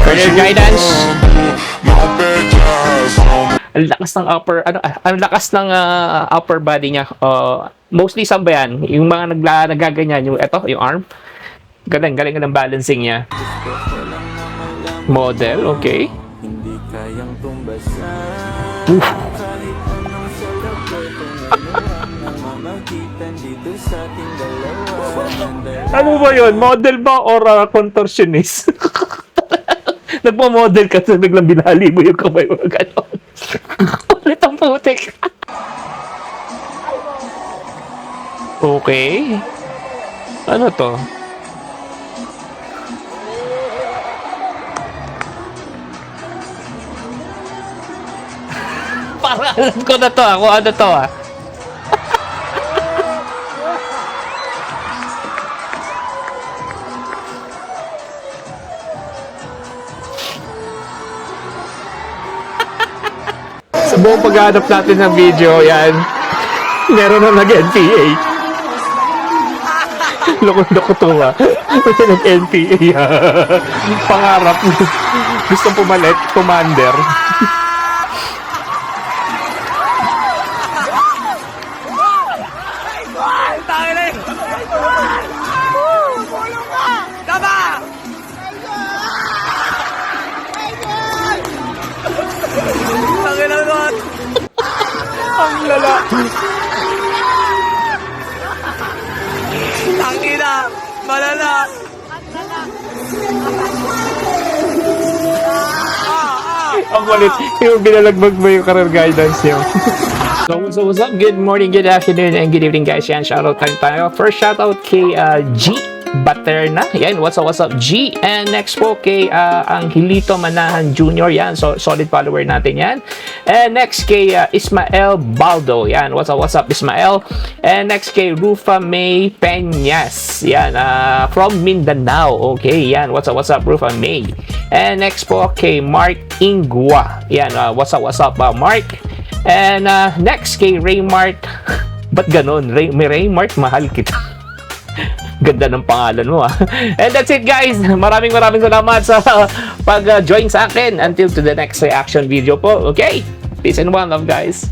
Career guidance. Ang lakas ng upper body niya. Mostly saan ba yan? Yung mga nagaganyan, yung arm. Galing ng balancing niya. Model, okay. Ano ba yun? Model ba or contortionist? Nagpo-model ka, biglang binali mo yung kamay mo gano'n. Ulit ang putik. Okay. Ano to? Parang alam ko na to. Kung ano to Sa buong paghahanap natin ng video, yan. Meron na nag-NPA. Loko-loko to May nag-NPA. Pangarap. Gustong pumalit, commander. Ang lala. Tangina, malala. Ang kulit. Yung binalagbag mo yung career guidance niyo. So what's up? Good morning, good afternoon, and good evening guys. Yan, shoutout tayo. First shoutout kay G Baterna. Yan, what's up G. And next po kay Angelito Manahan Jr. Yan, so solid follower natin yan. And next kay Ismael Baldo. Yan, what's up Ismael. And next kay Rufa May Peñas. Yan, from Mindanao. Okay, yan, what's up Rufa May. And next po kay Mark Ingwa. Yan, what's up Mark. And next kay Raymart. Ba't ganon? Raymart, mahal kita. Ganda ng pangalan mo And that's it guys. Maraming salamat sa pag-join sa akin. Until to the next reaction video po. Okay? Peace and one love guys.